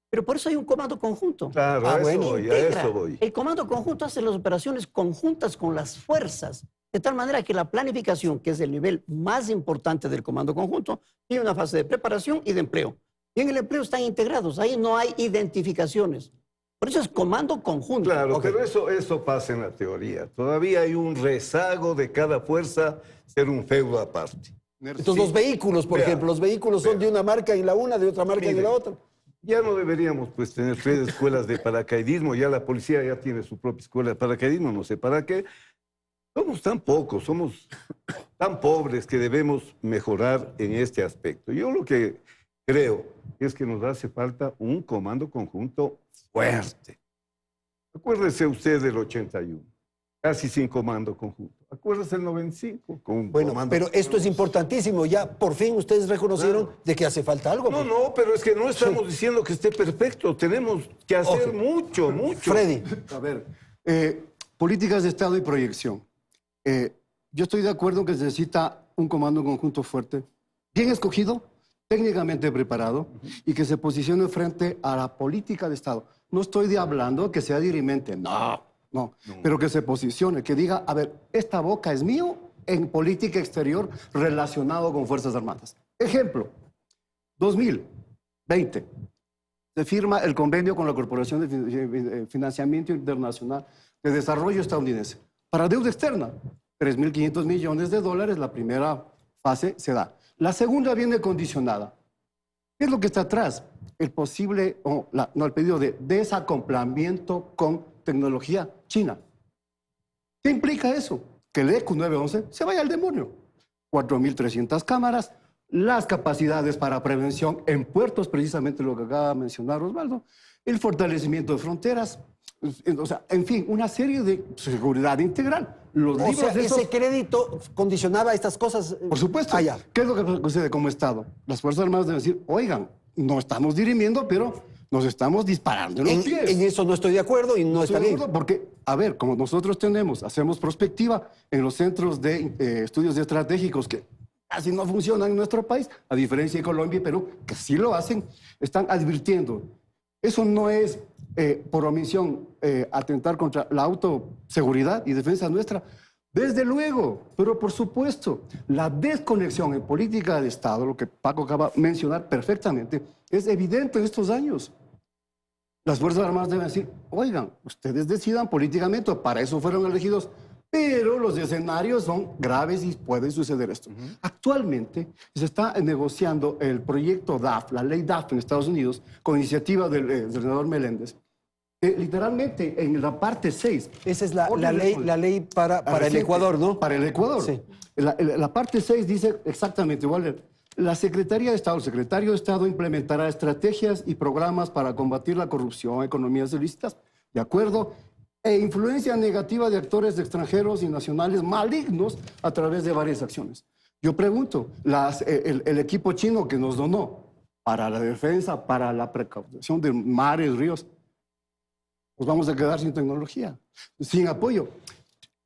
Pero por eso hay un comando conjunto. Claro, a eso voy. El comando conjunto hace las operaciones conjuntas con las fuerzas. De tal manera que la planificación, que es el nivel más importante del comando conjunto, tiene una fase de preparación y de empleo. Y en el empleo están integrados, ahí no hay identificaciones. Por eso es comando conjunto. Claro, pero eso pasa en la teoría. Todavía hay un rezago de cada fuerza ser un feudo aparte. Entonces los vehículos, por ejemplo, los vehículos son de una marca en la una, de otra marca en la otra. Ya no deberíamos pues tener 3 escuelas de paracaidismo, ya la policía ya tiene su propia escuela de paracaidismo, no sé para qué. Somos tan pocos, somos tan pobres que debemos mejorar en este aspecto. Yo lo que creo es que nos hace falta un comando conjunto fuerte. Acuérdese usted del 81, casi sin comando conjunto. Acuérdese del 95 con un comando. Pero esto es importantísimo. Ya por fin ustedes reconocieron de que hace falta algo. No, pero es que no estamos diciendo que esté perfecto. Tenemos que hacer mucho. Freddy. A ver, políticas de Estado y proyección. Yo estoy de acuerdo en que se necesita un comando conjunto fuerte, bien escogido, técnicamente preparado y que se posicione frente a la política de Estado. No estoy hablando que sea dirimente, no, pero que se posicione, que diga, a ver, esta boca es mío en política exterior relacionado con Fuerzas Armadas. Ejemplo, 2020, se firma el convenio con la Corporación de Financiamiento Internacional de Desarrollo estadounidense. Para deuda externa, 3.500 millones de dólares, la primera fase se da. La segunda viene condicionada. ¿Qué es lo que está atrás? El posible, el pedido de desacoplamiento con tecnología china. ¿Qué implica eso? Que el ECU 911 se vaya al demonio. 4.300 cámaras, las capacidades para prevención en puertos, precisamente lo que acaba de mencionar Osvaldo, el fortalecimiento de fronteras, o sea, en fin, una serie de seguridad integral. Ese crédito condicionaba estas cosas. Por supuesto. ¿Qué es lo que sucede como Estado? Las Fuerzas Armadas deben decir, oigan, no estamos dirimiendo, pero nos estamos disparando en los pies. En eso no estoy de acuerdo y no está bien. Porque, a ver, como nosotros hacemos prospectiva en los centros de estudios estratégicos que casi no funcionan en nuestro país, a diferencia de Colombia y Perú, que sí lo hacen, están advirtiendo. Eso no es por omisión atentar contra la autoseguridad y defensa nuestra. Desde luego, pero por supuesto, la desconexión en política de Estado, lo que Paco acaba de mencionar perfectamente, es evidente en estos años. Las Fuerzas Armadas deben decir, oigan, ustedes decidan políticamente, para eso fueron elegidos, pero los escenarios son graves y puede suceder esto. Actualmente se está negociando el proyecto DAF, la ley DAF en Estados Unidos, con iniciativa del senador Meléndez. Literalmente en la parte 6. Esa es la ley para el Ecuador, ¿no? Para el Ecuador. Sí. La parte 6 dice exactamente igual. La Secretaría de Estado, el Secretario de Estado implementará estrategias y programas para combatir la corrupción, economías ilícitas, de acuerdo, e influencia negativa de actores extranjeros y nacionales malignos a través de varias acciones. Yo pregunto, el equipo chino que nos donó para la defensa, para la precaución de mares, ríos, nos vamos a quedar sin tecnología, sin apoyo.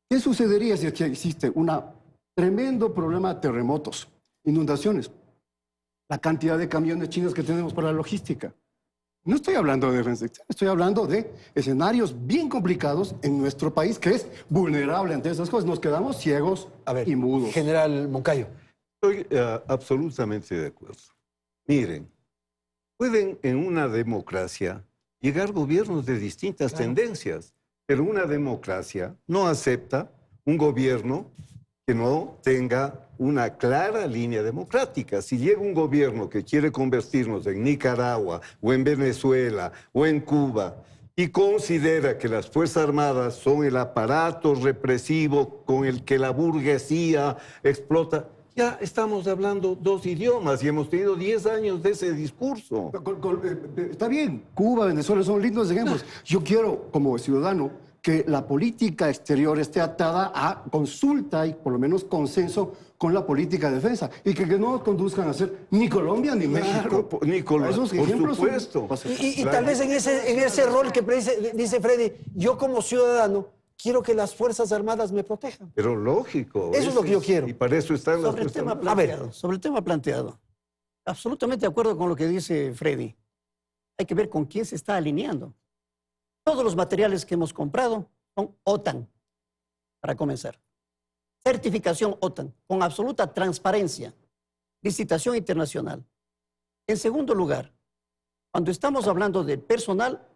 ¿Qué sucedería si existe un tremendo problema de terremotos, inundaciones? La cantidad de camiones chinos que tenemos para la logística. No estoy hablando de defensa externa, estoy hablando de escenarios bien complicados en nuestro país que es vulnerable ante esas cosas. Nos quedamos ciegos y mudos. General Moncayo. Estoy absolutamente de acuerdo. Miren, pueden en una democracia llegar gobiernos de distintas tendencias, pero una democracia no acepta un gobierno que no tenga una clara línea democrática. Si llega un gobierno que quiere convertirnos en Nicaragua o en Venezuela o en Cuba y considera que las Fuerzas Armadas son el aparato represivo con el que la burguesía explota, ya estamos hablando 2 idiomas y hemos tenido 10 años de ese discurso. Está bien, Cuba, Venezuela son lindos ejemplos. Yo quiero, como ciudadano, que la política exterior esté atada a consulta y por lo menos consenso con la política de defensa y que no nos conduzcan a ser ni Colombia ni México. Ni Colombia, esos por ejemplos supuesto. Y tal vez en ese rol que dice Freddy, yo como ciudadano quiero que las Fuerzas Armadas me protejan. Pero lógico. Eso es lo que yo quiero. Y para eso están las Fuerzas Armadas. Sobre el tema planteado, absolutamente de acuerdo con lo que dice Freddy. Hay que ver con quién se está alineando. Todos los materiales que hemos comprado son OTAN, para comenzar. Certificación OTAN, con absoluta transparencia. Licitación internacional. En segundo lugar, cuando estamos hablando del personal,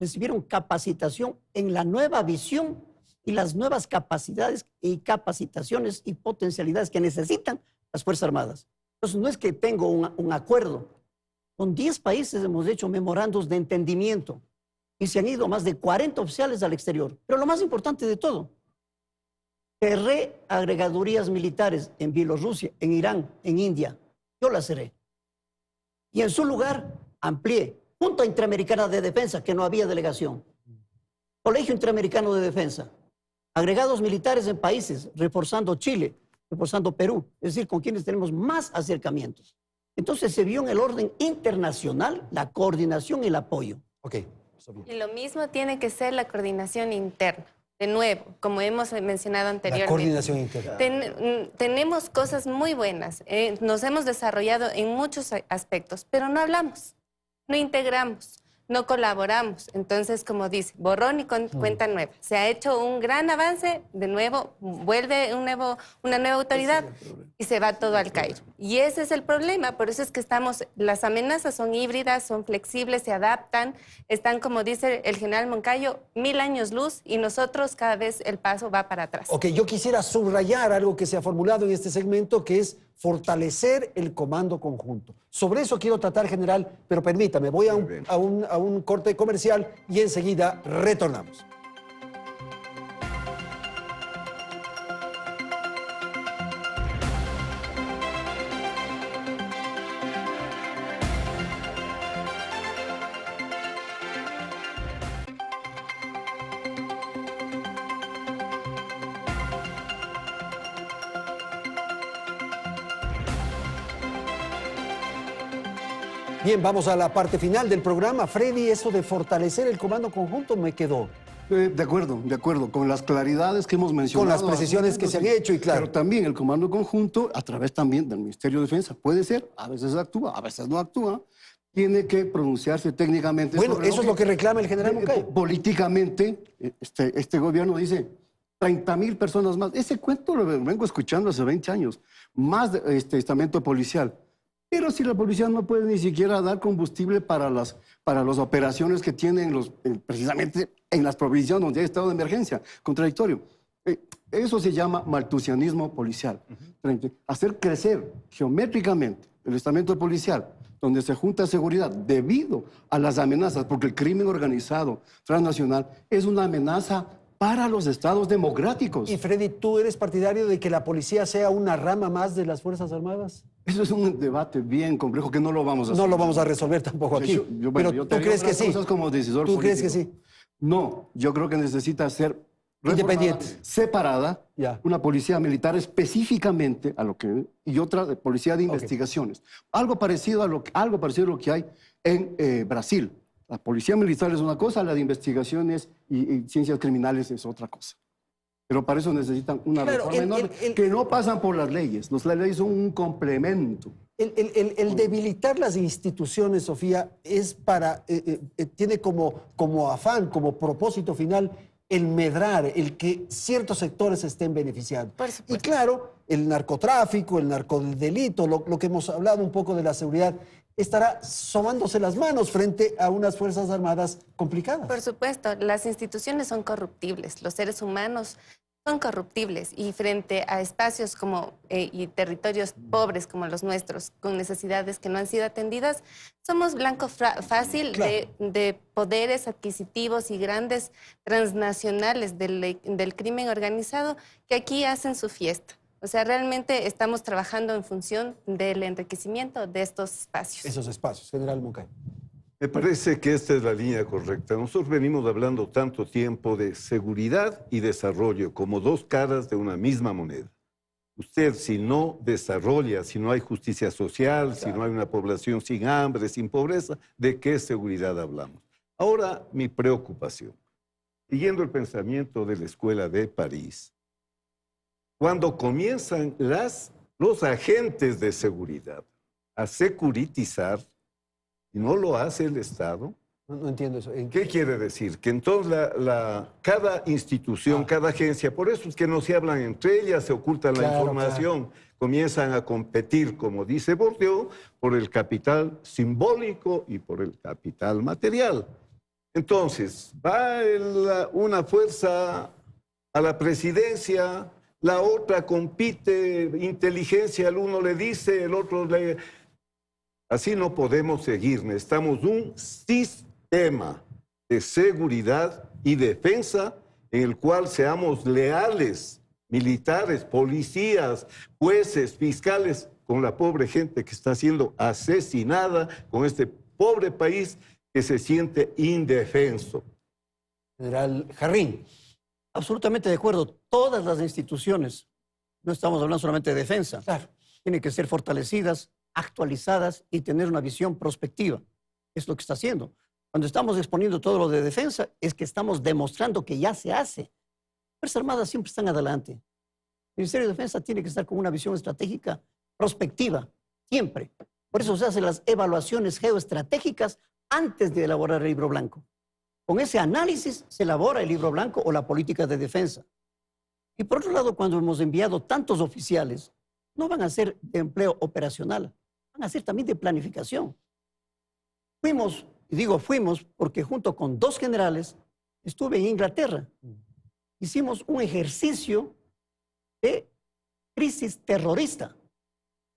recibieron capacitación en la nueva visión y las nuevas capacidades y capacitaciones y potencialidades que necesitan las Fuerzas Armadas. Entonces, no es que tengo un acuerdo. Con 10 países hemos hecho memorandos de entendimiento y se han ido más de 40 oficiales al exterior. Pero lo más importante de todo, cerré agregadurías militares en Bielorrusia, en Irán, en India. Yo las cerré. Y en su lugar amplié Junta Interamericana de Defensa, que no había delegación. Colegio Interamericano de Defensa. Agregados militares en países, reforzando Chile, reforzando Perú. Es decir, con quienes tenemos más acercamientos. Entonces se vio en el orden internacional la coordinación y el apoyo. Ok. Y lo mismo tiene que ser la coordinación interna. De nuevo, como hemos mencionado anteriormente. La coordinación interna. Tenemos cosas muy buenas. Nos hemos desarrollado en muchos aspectos, pero no hablamos, no integramos, no colaboramos. Entonces, como dice, borrón y cuenta nueva. Se ha hecho un gran avance, de nuevo, vuelve una nueva autoridad y se va todo al Cairo. Y ese es el problema, por eso es que las amenazas son híbridas, son flexibles, se adaptan, están, como dice el general Moncayo, 1000 años luz y nosotros cada vez el paso va para atrás. Ok, yo quisiera subrayar algo que se ha formulado en este segmento, que es fortalecer el comando conjunto. Sobre eso quiero tratar, general, pero permítame, voy a un corte comercial y enseguida retornamos. Bien, vamos a la parte final del programa. Freddy, eso de fortalecer el comando conjunto me quedó. De acuerdo, con las claridades que hemos mencionado. Con las precisiones que se han hecho y claro. Pero también el comando conjunto, a través también del Ministerio de Defensa, puede ser, a veces actúa, a veces no actúa, tiene que pronunciarse técnicamente. Bueno, eso es lo que reclama el general Moncayo. Políticamente, este gobierno dice 30,000 personas más. Ese cuento lo vengo escuchando hace 20 años. Más estamento policial. Pero si la policía no puede ni siquiera dar combustible para las operaciones que tienen precisamente en las provincias donde hay estado de emergencia, contradictorio. Eso se llama maltusianismo policial. Hacer crecer geométricamente el estamento policial, donde se junta seguridad debido a las amenazas, porque el crimen organizado transnacional es una amenaza para los estados democráticos. Y Freddy, ¿tú eres partidario de que la policía sea una rama más de las Fuerzas Armadas? Eso es un debate bien complejo que no lo vamos a hacer. No lo vamos a resolver tampoco aquí. Pero ¿tú crees que sí? Como decisor ¿Tú político. crees que sí? No, yo creo que necesita ser independiente, separada, una policía militar específicamente a lo que y otra de policía de investigaciones. Algo parecido a lo que hay en Brasil. La policía militar es una cosa, la de investigaciones y ciencias criminales es otra cosa. Pero para eso necesitan una reforma enorme que no pasan por las leyes. Las leyes son un complemento. El debilitar las instituciones, Sofía, es tiene como afán, como propósito final, el medrar, el que ciertos sectores estén beneficiando. Y claro, el narcotráfico, el narcodelito, lo que hemos hablado un poco de la seguridad, estará somándose las manos frente a unas Fuerzas Armadas complicadas. Por supuesto, las instituciones son corruptibles, los seres humanos son corruptibles y frente a espacios y territorios pobres como los nuestros, con necesidades que no han sido atendidas, somos blanco fácil de poderes adquisitivos y grandes transnacionales del crimen organizado que aquí hacen su fiesta. O sea, realmente estamos trabajando en función del enriquecimiento de estos espacios. Esos espacios, general Moncayo. Me parece que esta es la línea correcta. Nosotros venimos hablando tanto tiempo de seguridad y desarrollo como dos caras de una misma moneda. Usted, si no desarrolla, si no hay justicia social, si no hay una población sin hambre, sin pobreza, ¿de qué seguridad hablamos? Ahora, mi preocupación, siguiendo el pensamiento de la Escuela de París, cuando comienzan los agentes de seguridad a securitizar, y no lo hace el Estado. No entiendo eso. ¿Qué quiere decir? Que entonces cada institución, cada agencia, por eso es que no se hablan entre ellas, se ocultan la información, comienzan a competir, como dice Bourdieu, por el capital simbólico y por el capital material. Entonces, va una fuerza a la presidencia, la otra compite, inteligencia, el uno le dice, el otro le... Así no podemos seguir, necesitamos un sistema de seguridad y defensa en el cual seamos leales, militares, policías, jueces, fiscales, con la pobre gente que está siendo asesinada, con este pobre país que se siente indefenso. General Jarrín. Absolutamente de acuerdo. Todas las instituciones, no estamos hablando solamente de defensa, tienen que ser fortalecidas, actualizadas y tener una visión prospectiva. Es lo que está haciendo. Cuando estamos exponiendo todo lo de defensa, es que estamos demostrando que ya se hace. Las Fuerzas Armadas siempre están adelante. El Ministerio de Defensa tiene que estar con una visión estratégica prospectiva, siempre. Por eso se hacen las evaluaciones geoestratégicas antes de elaborar el libro blanco. Con ese análisis se elabora el libro blanco o la política de defensa. Y por otro lado, cuando hemos enviado tantos oficiales, no van a ser de empleo operacional, van a ser también de planificación. Fuimos, y digo fuimos porque junto con 2 generales estuve en Inglaterra. Hicimos un ejercicio de crisis terrorista.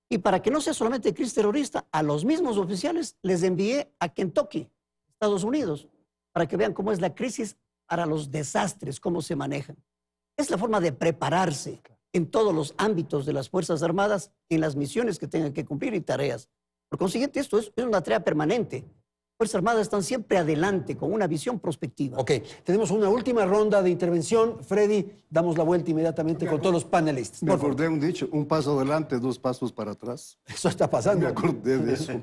Y para que no sea solamente crisis terrorista, a los mismos oficiales les envié a Kentucky, Estados Unidos, para que vean cómo es la crisis para los desastres, cómo se manejan. Es la forma de prepararse en todos los ámbitos de las Fuerzas Armadas, en las misiones que tengan que cumplir y tareas. Por consiguiente, esto es una tarea permanente. Fuerzas Armadas están siempre adelante, con una visión prospectiva. Ok, tenemos una última ronda de intervención. Freddy, damos la vuelta inmediatamente con todos los panelistas. Me acordé de un dicho, un paso adelante, 2 pasos para atrás. Eso está pasando. Me acordé de eso.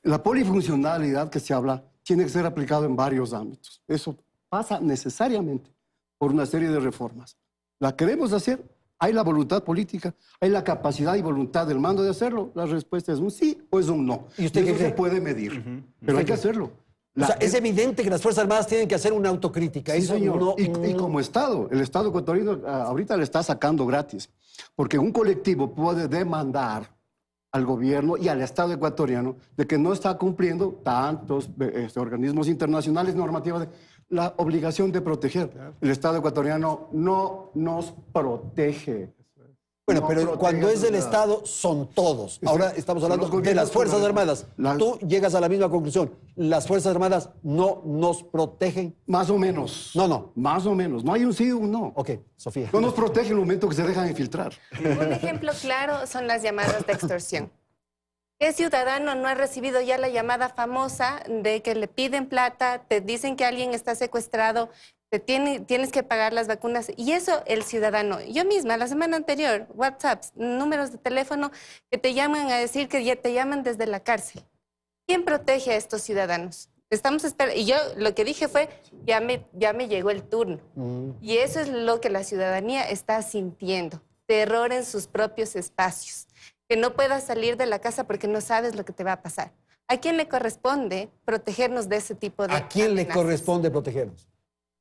La polifuncionalidad que se habla tiene que ser aplicada en varios ámbitos. Eso pasa necesariamente por una serie de reformas. ¿La queremos hacer? ¿Hay la voluntad política? ¿Hay la capacidad y voluntad del mando de hacerlo? La respuesta es un sí o es un no. ¿Y usted qué eso cree? se puede medir, pero hay que hacerlo. O sea, es evidente que las Fuerzas Armadas tienen que hacer una autocrítica. Sí, Eso señor. no- Y como Estado, el Estado ecuatoriano ahorita le está sacando gratis, porque un colectivo puede demandar al gobierno y al Estado ecuatoriano de que no está cumpliendo tantos organismos internacionales normativas de la obligación de proteger. El Estado ecuatoriano no nos protege. Bueno, No pero protege cuando es del nada. Estado, son todos. Ahora estamos Son hablando los de las gobiernos Fuerzas plurales. Armadas. Tú llegas a la misma conclusión. ¿Las Fuerzas Armadas no nos protegen? Más o menos. No. Más o menos. No hay un sí o un no. Ok, Sofía. No nos protege en el momento que se dejan infiltrar. Un ejemplo claro son las llamadas de extorsión. ¿Qué ciudadano no ha recibido ya la llamada famosa de que le piden plata, te dicen que alguien está secuestrado, tienes que pagar las vacunas? Y eso el ciudadano, yo misma la semana anterior, WhatsApps, números de teléfono que te llaman a decir que ya te llaman desde la cárcel. ¿Quién protege a estos ciudadanos? Estamos esperando, y yo lo que dije fue, ya me llegó el turno. Y eso es lo que la ciudadanía está sintiendo, terror en sus propios espacios. Que no puedas salir de la casa porque no sabes lo que te va a pasar. ¿A quién le corresponde protegernos de ese tipo de ¿A quién le amenazas? corresponde protegernos?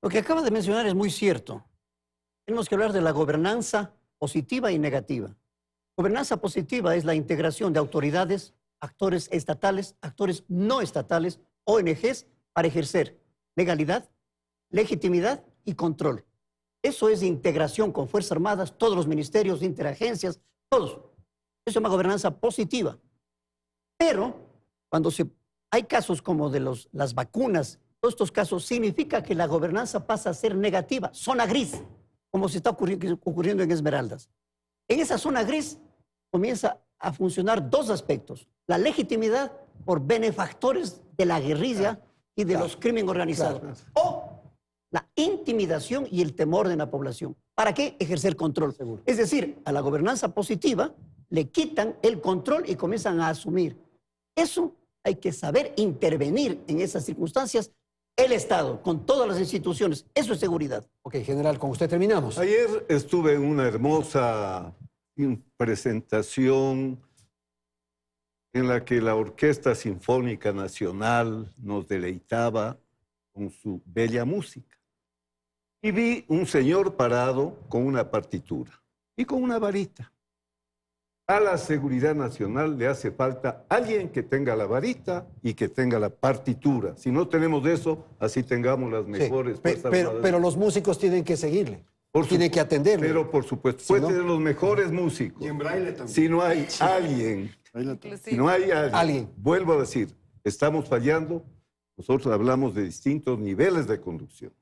Lo que acaba de mencionar es muy cierto. Tenemos que hablar de la gobernanza positiva y negativa. Gobernanza positiva es la integración de autoridades, actores estatales, actores no estatales, ONGs, para ejercer legalidad, legitimidad y control. Eso es integración con Fuerzas Armadas, todos los ministerios, interagencias, todos. Eso se llama gobernanza positiva. Pero cuando hay casos como de las vacunas, todos estos casos, significa que la gobernanza pasa a ser negativa, zona gris, como se está ocurriendo en Esmeraldas. En esa zona gris comienza a funcionar 2 aspectos. La legitimidad por benefactores de la guerrilla y de los crímenes organizados. O la intimidación y el temor de la población. ¿Para qué? Ejercer control. Es decir, a la gobernanza positiva le quitan el control y comienzan a asumir. Eso hay que saber intervenir en esas circunstancias. El Estado, con todas las instituciones, eso es seguridad. Ok, general, con usted terminamos. Ayer estuve en una hermosa presentación en la que la Orquesta Sinfónica Nacional nos deleitaba con su bella música. Y vi un señor parado con una partitura y con una varita. A la seguridad nacional le hace falta alguien que tenga la varita y que tenga la partitura. Si no tenemos eso, así tengamos las mejores fuerzas armadas. Pero los músicos tienen que seguirle, tienen que atenderle. Pero por supuesto, Si puede no- tener los mejores músicos. Y en braille también. Si no hay alguien, si no hay alguien, vuelvo a decir, estamos fallando. Nosotros hablamos de distintos niveles de conducción.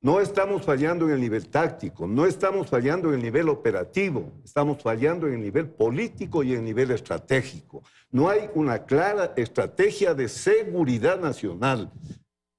No estamos fallando en el nivel táctico, no estamos fallando en el nivel operativo, estamos fallando en el nivel político y en el nivel estratégico. No hay una clara estrategia de seguridad nacional.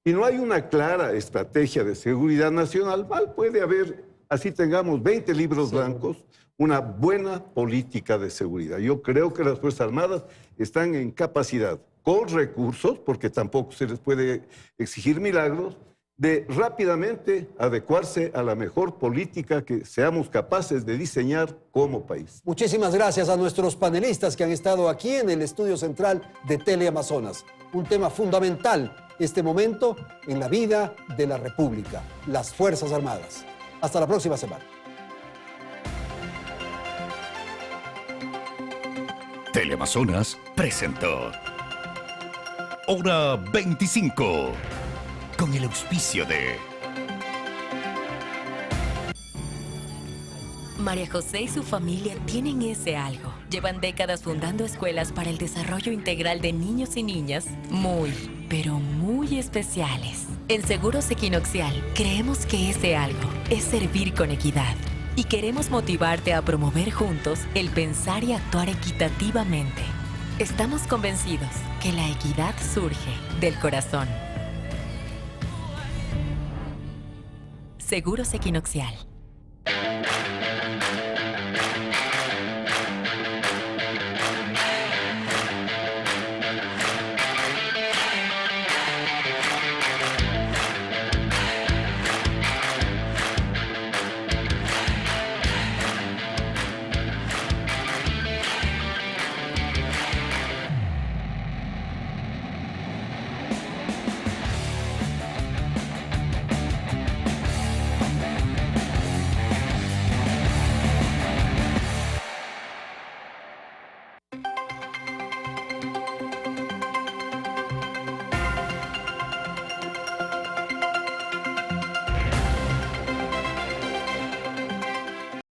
Si no hay una clara estrategia de seguridad nacional, mal puede haber, así tengamos 20 libros blancos, una buena política de seguridad. Yo creo que las Fuerzas Armadas están en capacidad, con recursos, porque tampoco se les puede exigir milagros, de rápidamente adecuarse a la mejor política que seamos capaces de diseñar como país. Muchísimas gracias a nuestros panelistas que han estado aquí en el estudio central de Teleamazonas. Un tema fundamental este momento en la vida de la República, las Fuerzas Armadas. Hasta la próxima semana. Teleamazonas presentó Hora 25 con el auspicio de María José y su familia tienen ese algo. Llevan décadas fundando escuelas para el desarrollo integral de niños y niñas muy, pero muy especiales. En Seguros Equinoxial creemos que ese algo es servir con equidad. Y queremos motivarte a promover juntos el pensar y actuar equitativamente. Estamos convencidos que la equidad surge del corazón. Seguros Equinoxial.